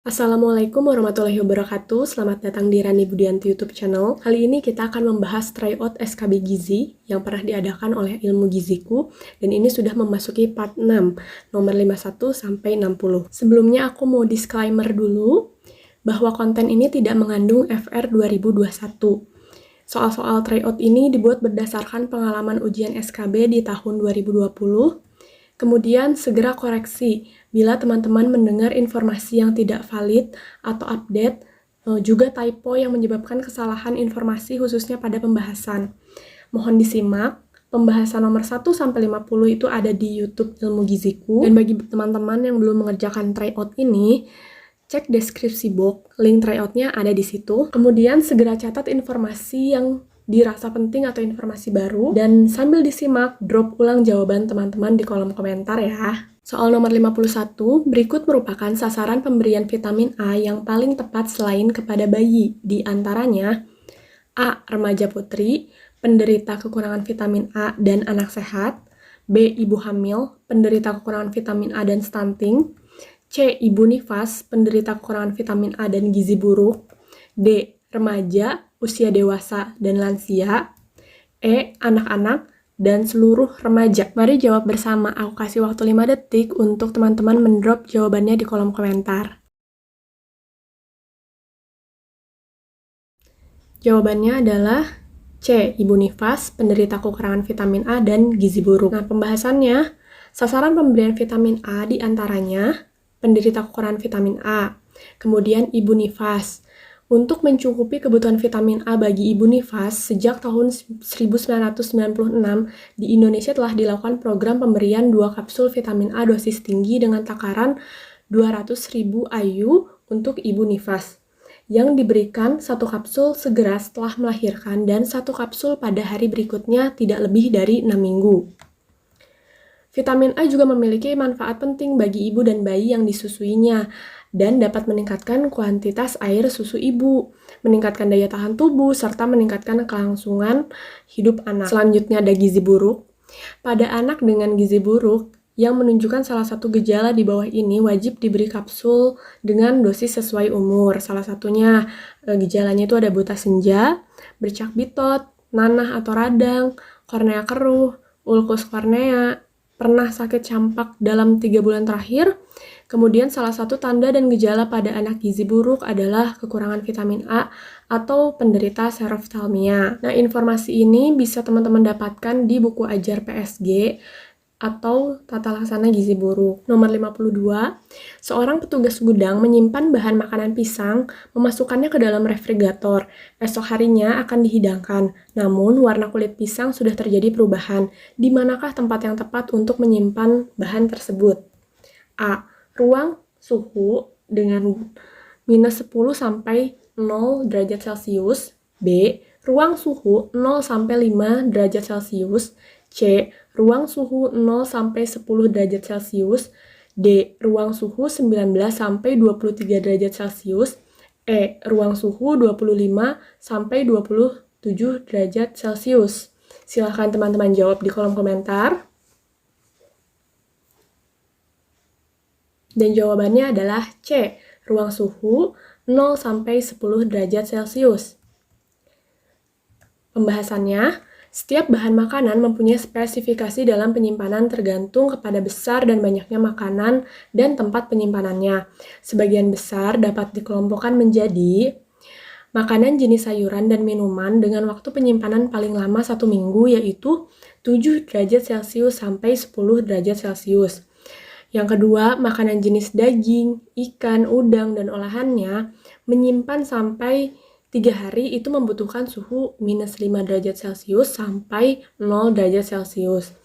Assalamualaikum warahmatullahi wabarakatuh. Selamat datang di Rani Budianti YouTube channel. Kali ini kita akan membahas tryout SKB Gizi yang pernah diadakan oleh Ilmu Giziku, dan ini sudah memasuki part 6, nomor 51 sampai 60. Sebelumnya aku mau disclaimer dulu bahwa konten ini tidak mengandung FR 2021. Soal-soal tryout ini dibuat berdasarkan pengalaman ujian SKB di tahun 2020. Kemudian segera koreksi bila teman-teman mendengar informasi yang tidak valid atau update, juga typo yang menyebabkan kesalahan informasi khususnya pada pembahasan. Mohon disimak, pembahasan nomor 1-50 itu ada di YouTube Ilmu Giziku. Dan bagi teman-teman yang belum mengerjakan tryout ini, cek deskripsi box, link tryoutnya ada di situ. Kemudian segera catat informasi yang dirasa penting atau informasi baru, dan sambil disimak, drop ulang jawaban teman-teman di kolom komentar ya. Soal nomor 51, berikut merupakan sasaran pemberian vitamin A yang paling tepat selain kepada bayi, di antaranya A. Remaja putri, penderita kekurangan vitamin A dan anak sehat. B. Ibu hamil, penderita kekurangan vitamin A dan stunting. C. Ibu nifas, penderita kekurangan vitamin A dan gizi buruk. D. Remaja, usia dewasa dan lansia. E. Anak-anak dan seluruh remaja. Mari jawab bersama. Aku kasih waktu 5 detik untuk teman-teman mendrop jawabannya di kolom komentar. Jawabannya adalah C. Ibu nifas, penderita kekurangan vitamin A dan gizi buruk. Nah, pembahasannya, sasaran pemberian vitamin A diantaranya penderita kekurangan vitamin A, kemudian ibu nifas. Untuk mencukupi kebutuhan vitamin A bagi ibu nifas, sejak tahun 1996, di Indonesia telah dilakukan program pemberian 2 kapsul vitamin A dosis tinggi dengan takaran 200.000 IU untuk ibu nifas, yang diberikan 1 kapsul segera setelah melahirkan dan 1 kapsul pada hari berikutnya tidak lebih dari 6 minggu. Vitamin A juga memiliki manfaat penting bagi ibu dan bayi yang disusuinya, dan dapat meningkatkan kuantitas air susu ibu, meningkatkan daya tahan tubuh, serta meningkatkan kelangsungan hidup anak. Selanjutnya ada gizi buruk. Pada anak dengan gizi buruk, yang menunjukkan salah satu gejala di bawah ini wajib diberi kapsul dengan dosis sesuai umur. Salah satunya gejalanya itu ada buta senja, bercak bitot, nanah atau radang, kornea keruh, ulkus kornea, pernah sakit campak dalam 3 bulan terakhir. Kemudian salah satu tanda dan gejala pada anak gizi buruk adalah kekurangan vitamin A atau penderita seroftalmia. Nah, informasi ini bisa teman-teman dapatkan di buku ajar PSG atau tata laksana gizi buruk. Nomor 52, seorang petugas gudang menyimpan bahan makanan pisang, memasukkannya ke dalam refrigerator. Esok harinya akan dihidangkan, namun warna kulit pisang sudah terjadi perubahan. Di manakah tempat yang tepat untuk menyimpan bahan tersebut? A. Ruang suhu dengan minus 10 sampai 0 derajat Celcius. B. Ruang suhu 0 sampai 5 derajat Celcius. C. Ruang suhu 0 sampai 10 derajat Celcius. D. Ruang suhu 19 sampai 23 derajat Celcius. E. Ruang suhu 25 sampai 27 derajat Celcius. Silahkan teman-teman jawab di kolom komentar. Dan jawabannya adalah C. Ruang suhu 0 sampai 10 derajat Celcius. Pembahasannya, setiap bahan makanan mempunyai spesifikasi dalam penyimpanan tergantung kepada besar dan banyaknya makanan dan tempat penyimpanannya. Sebagian besar dapat dikelompokkan menjadi makanan jenis sayuran dan minuman dengan waktu penyimpanan paling lama 1 minggu, yaitu 7 derajat Celcius sampai 10 derajat Celcius. Yang kedua, makanan jenis daging, ikan, udang, dan olahannya menyimpan sampai 3 hari itu membutuhkan suhu minus 5 derajat Celcius sampai 0 derajat Celcius.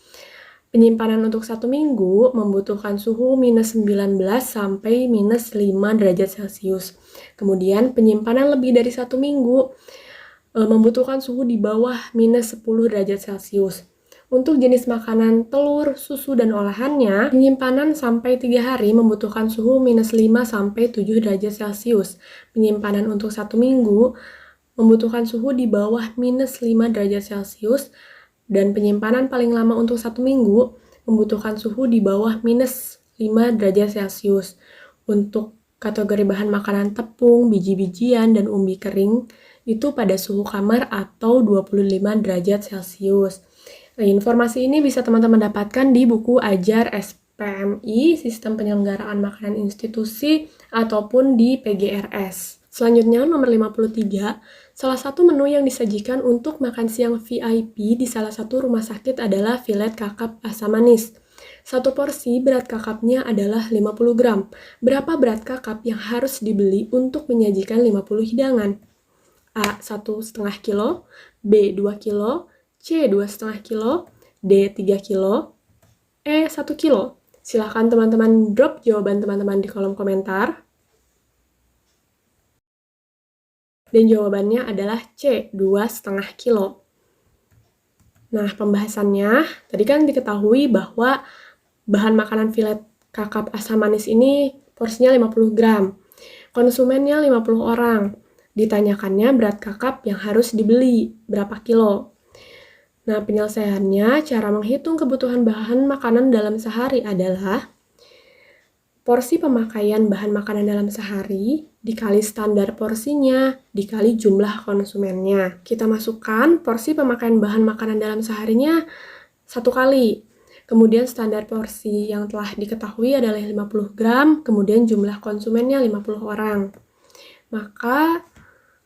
Penyimpanan untuk 1 minggu membutuhkan suhu minus 19 sampai minus 5 derajat Celcius. Kemudian penyimpanan lebih dari 1 minggu membutuhkan suhu di bawah minus 10 derajat Celcius. Untuk jenis makanan telur, susu, dan olahannya, penyimpanan sampai 3 hari membutuhkan suhu minus 5 sampai 7 derajat Celcius. Penyimpanan untuk 1 minggu membutuhkan suhu di bawah minus 5 derajat Celcius, dan penyimpanan paling lama untuk 1 minggu membutuhkan suhu di bawah minus 5 derajat Celcius. Untuk kategori bahan makanan tepung, biji-bijian, dan umbi kering itu pada suhu kamar atau 25 derajat Celcius. Nah, informasi ini bisa teman-teman dapatkan di buku Ajar SPMI, Sistem Penyelenggaraan Makanan Institusi, ataupun di PGRS. Selanjutnya, nomor 53, salah satu menu yang disajikan untuk makan siang VIP di salah satu rumah sakit adalah filet kakap asam manis. Satu porsi berat kakapnya adalah 50 gram. Berapa berat kakap yang harus dibeli untuk menyajikan 50 hidangan? A. 1,5 kilo, B. 2 kilo, C. 2,5 kilo, D. 3 kilo, E. 1 kilo. Silahkan teman-teman drop jawaban teman-teman di kolom komentar. Dan jawabannya adalah C. 2,5 kilo. Nah, pembahasannya, tadi kan diketahui bahwa bahan makanan filet kakap asam manis ini porsinya 50 gram. Konsumennya 50 orang. Ditanyakannya berat kakap yang harus dibeli, berapa kilo. Nah, penyelesaiannya, cara menghitung kebutuhan bahan makanan dalam sehari adalah porsi pemakaian bahan makanan dalam sehari dikali standar porsinya, dikali jumlah konsumennya. Kita masukkan porsi pemakaian bahan makanan dalam seharinya 1 kali. Kemudian standar porsi yang telah diketahui adalah 50 gram, kemudian jumlah konsumennya 50 orang. Maka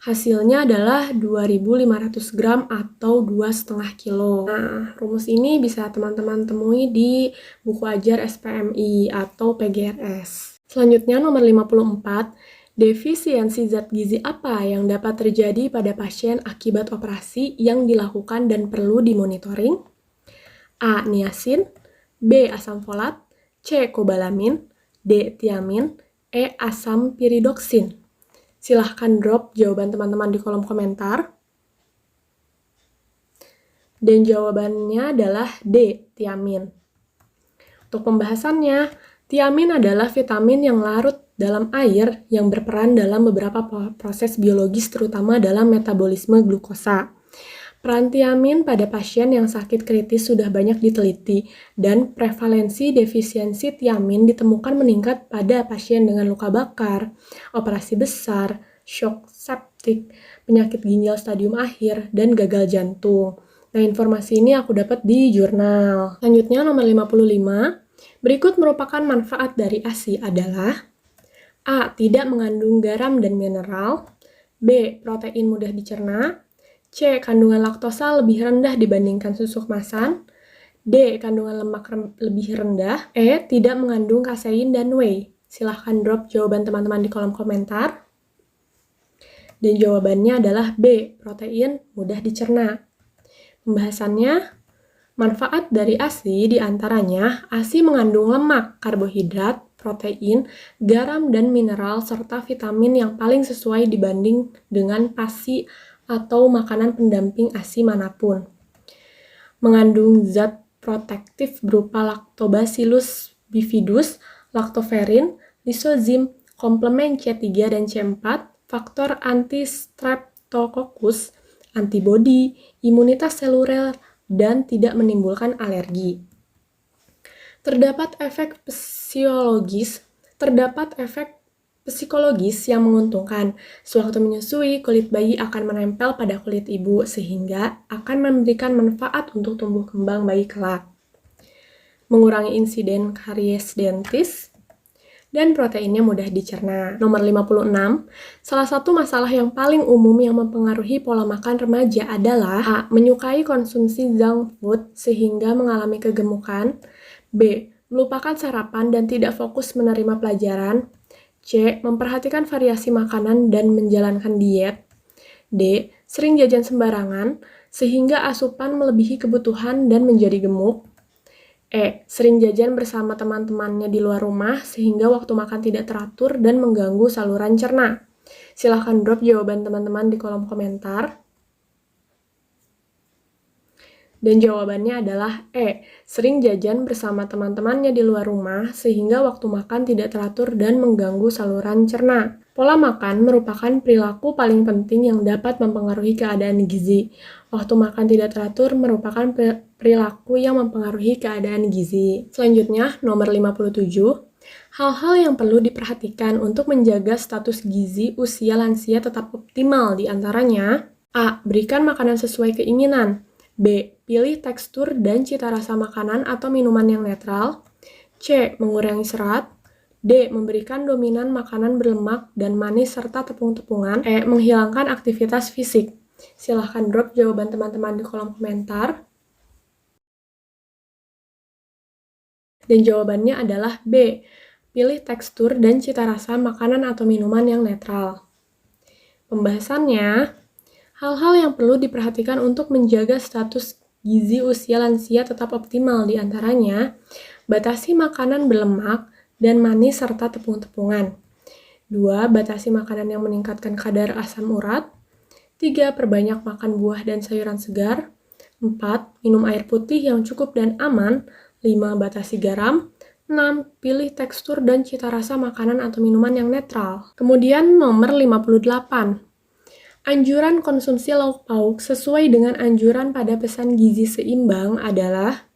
hasilnya adalah 2.500 gram atau 2,5 kilo. Nah, rumus ini bisa teman-teman temui di buku Ajar SPMI atau PGRS. Selanjutnya nomor 54, defisiensi zat gizi apa yang dapat terjadi pada pasien akibat operasi yang dilakukan dan perlu dimonitoring? A. Niasin, B. Asam folat, C. Kobalamin, D. Tiamin, E. Asam piridoksin. Silahkan drop jawaban teman-teman di kolom komentar. Dan jawabannya adalah D. Tiamin. Untuk pembahasannya, tiamin adalah vitamin yang larut dalam air yang berperan dalam beberapa proses biologis terutama dalam metabolisme glukosa. Peran tiamin pada pasien yang sakit kritis sudah banyak diteliti, dan prevalensi defisiensi tiamin ditemukan meningkat pada pasien dengan luka bakar, operasi besar, shock septik, penyakit ginjal stadium akhir, dan gagal jantung. Nah, informasi ini aku dapat di jurnal. Selanjutnya, nomor 55. Berikut merupakan manfaat dari ASI adalah A. Tidak mengandung garam dan mineral, B. Protein mudah dicerna, C. Kandungan laktosa lebih rendah dibandingkan susu kemasan, D. Kandungan lemak lebih rendah, E. Tidak mengandung kasein dan whey. Silahkan drop jawaban teman-teman di kolom komentar. Dan jawabannya adalah B. Protein mudah dicerna. Pembahasannya, manfaat dari ASI diantaranya ASI mengandung lemak, karbohidrat, protein, garam, dan mineral, serta vitamin yang paling sesuai dibanding dengan PASI atau makanan pendamping ASI manapun. Mengandung zat protektif berupa Lactobacillus bifidus, lactoferrin, lisozim, komplement C3 dan C4, faktor anti-streptococcus, antibodi, imunitas seluler, dan tidak menimbulkan alergi. Terdapat efek psikologis yang menguntungkan. Sewaktu menyusui, kulit bayi akan menempel pada kulit ibu sehingga akan memberikan manfaat untuk tumbuh kembang bayi kelak. Mengurangi insiden karies dentis, dan proteinnya mudah dicerna. Nomor 56, salah satu masalah yang paling umum yang mempengaruhi pola makan remaja adalah A. Menyukai konsumsi junk food sehingga mengalami kegemukan, B. Melupakan sarapan dan tidak fokus menerima pelajaran, C. Memperhatikan variasi makanan dan menjalankan diet, D. Sering jajan sembarangan sehingga asupan melebihi kebutuhan dan menjadi gemuk, E. Sering jajan bersama teman-temannya di luar rumah sehingga waktu makan tidak teratur dan mengganggu saluran cerna. Silahkan drop jawaban teman-teman di kolom komentar. Dan jawabannya adalah E. Sering jajan bersama teman-temannya di luar rumah sehingga waktu makan tidak teratur dan mengganggu saluran cerna. Pola makan merupakan perilaku paling penting yang dapat mempengaruhi keadaan gizi. Waktu makan tidak teratur merupakan perilaku yang mempengaruhi keadaan gizi. Selanjutnya, nomor 57. Hal-hal yang perlu diperhatikan untuk menjaga status gizi usia lansia tetap optimal di antaranya: A. Berikan makanan sesuai keinginan. B. Pilih tekstur dan cita rasa makanan atau minuman yang netral. C. Mengurangi serat. D. Memberikan dominan makanan berlemak dan manis serta tepung-tepungan. E. Menghilangkan aktivitas fisik. Silahkan drop jawaban teman-teman di kolom komentar. Dan jawabannya adalah B. Pilih tekstur dan cita rasa makanan atau minuman yang netral. Pembahasannya, hal-hal yang perlu diperhatikan untuk menjaga status gizi usia lansia tetap optimal di antaranya: batasi makanan berlemak dan manis serta tepung-tepungan. 2. Batasi makanan yang meningkatkan kadar asam urat. 3. Perbanyak makan buah dan sayuran segar. 4. Minum air putih yang cukup dan aman. 5. Batasi garam. 6. Pilih tekstur dan cita rasa makanan atau minuman yang netral. Kemudian nomor 58. Anjuran konsumsi lauk pauk sesuai dengan anjuran pada pesan gizi seimbang adalah: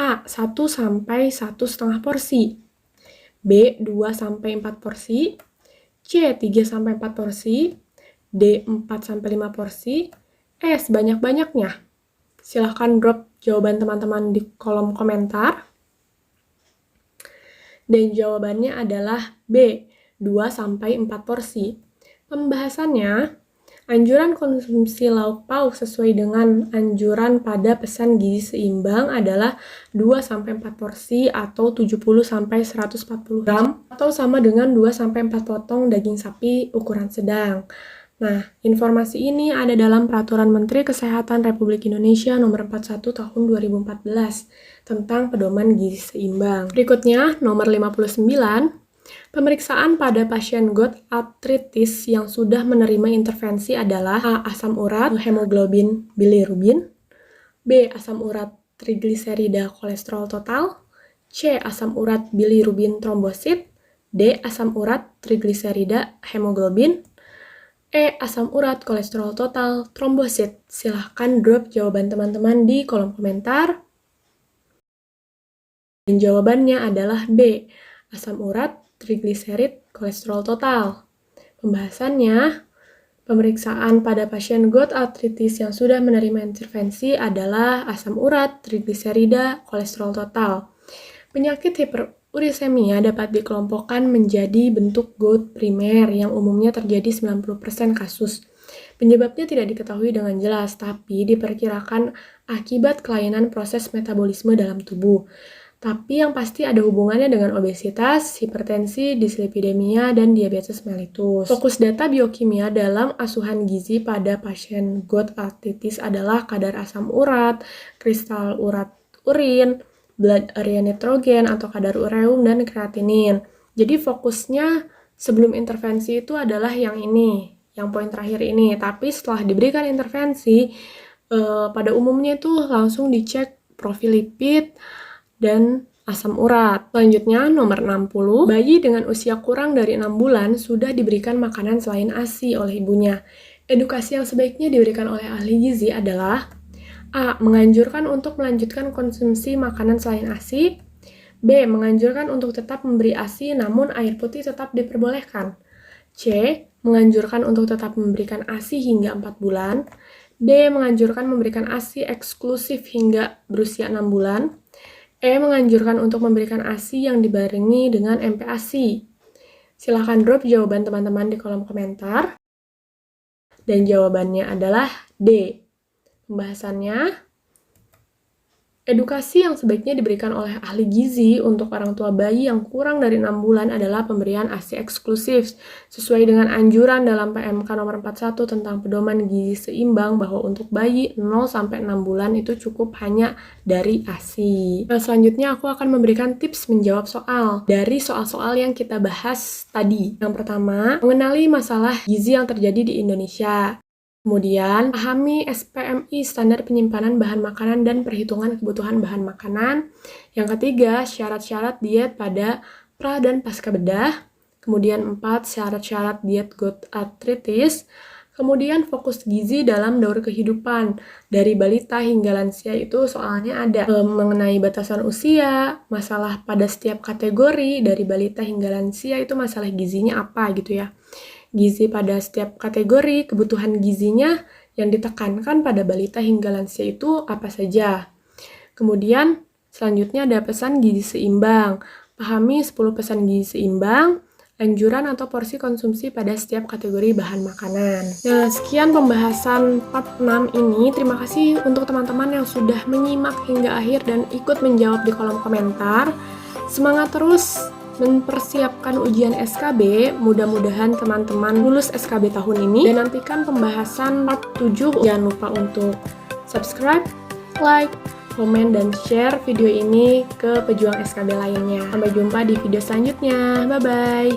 A. 1-1,5 porsi. B. 2-4 porsi. C. 3-4 porsi. D. 4-5 porsi. E. Sebanyak-banyaknya. Silahkan drop jawaban teman-teman di kolom komentar. Dan jawabannya adalah B. 2-4 porsi. Pembahasannya, anjuran konsumsi lauk pauk sesuai dengan anjuran pada pesan gizi seimbang adalah 2-4 porsi atau 70-140 gram atau sama dengan 2-4 potong daging sapi ukuran sedang. Nah, informasi ini ada dalam Peraturan Menteri Kesehatan Republik Indonesia Nomor 41 Tahun 2014 tentang pedoman gizi seimbang. Berikutnya, nomor 59. Pemeriksaan pada pasien gout arthritis yang sudah menerima intervensi adalah: A. Asam urat, hemoglobin, bilirubin. B. Asam urat, trigliserida, kolesterol total. C. Asam urat, bilirubin, trombosit. D. Asam urat, trigliserida, hemoglobin. E. Asam urat, kolesterol total, trombosit. Silahkan drop jawaban teman-teman di kolom komentar. Dan jawabannya adalah B. Asam urat, trigliserid, kolesterol total. Pembahasannya, pemeriksaan pada pasien gout arthritis yang sudah menerima intervensi adalah asam urat, trigliserida, kolesterol total. Penyakit hiperurisemia dapat dikelompokkan menjadi bentuk gout primer yang umumnya terjadi 90% kasus. Penyebabnya tidak diketahui dengan jelas, tapi diperkirakan akibat kelainan proses metabolisme dalam tubuh. Tapi yang pasti ada hubungannya dengan obesitas, hipertensi, dislipidemia, dan diabetes mellitus. Fokus data biokimia dalam asuhan gizi pada pasien gout arthritis adalah kadar asam urat, kristal urat urin, blood urea nitrogen atau kadar ureum, dan kreatinin. Jadi fokusnya sebelum intervensi itu adalah yang ini, yang poin terakhir ini. Tapi setelah diberikan intervensi, pada umumnya itu langsung dicek profil lipid dan asam urat. Selanjutnya, nomor 60. Bayi dengan usia kurang dari 6 bulan sudah diberikan makanan selain ASI oleh ibunya. Edukasi yang sebaiknya diberikan oleh ahli gizi adalah: A. Menganjurkan untuk melanjutkan konsumsi makanan selain ASI. B. Menganjurkan untuk tetap memberi ASI namun air putih tetap diperbolehkan. C. Menganjurkan untuk tetap memberikan ASI hingga 4 bulan. D. Menganjurkan memberikan ASI eksklusif hingga berusia 6 bulan. E. Menganjurkan untuk memberikan ASI yang dibarengi dengan MPASI. Silahkan drop jawaban teman-teman di kolom komentar. Dan jawabannya adalah D. Pembahasannya, edukasi yang sebaiknya diberikan oleh ahli gizi untuk orang tua bayi yang kurang dari 6 bulan adalah pemberian ASI eksklusif sesuai dengan anjuran dalam PMK nomor 41 tentang pedoman gizi seimbang bahwa untuk bayi 0-6 bulan itu cukup hanya dari ASI. Nah, selanjutnya aku akan memberikan tips menjawab soal dari soal-soal yang kita bahas tadi. Yang pertama, mengenali masalah gizi yang terjadi di Indonesia. Kemudian, pahami SPMI, standar penyimpanan bahan makanan dan perhitungan kebutuhan bahan makanan. Yang ketiga, syarat-syarat diet pada pra dan pasca bedah. Kemudian 4, syarat-syarat diet gout arthritis. Kemudian fokus gizi dalam daur kehidupan. Dari balita hingga lansia itu soalnya ada mengenai batasan usia, masalah pada setiap kategori, dari balita hingga lansia itu masalah gizinya apa gitu ya. Gizi pada setiap kategori, kebutuhan gizinya yang ditekankan pada balita hingga lansia itu apa saja. Kemudian selanjutnya ada pesan gizi seimbang. Pahami 10 pesan gizi seimbang, anjuran atau porsi konsumsi pada setiap kategori bahan makanan. Nah, sekian pembahasan part 6 ini. Terima kasih untuk teman-teman yang sudah menyimak hingga akhir dan ikut menjawab di kolom komentar. Semangat terus mempersiapkan ujian SKB. Mudah-mudahan teman-teman lulus SKB tahun ini. Dan nantikan pembahasan part 7. Jangan lupa untuk subscribe, like, komen, dan share video ini ke pejuang SKB lainnya. Sampai jumpa di video selanjutnya. Bye-bye!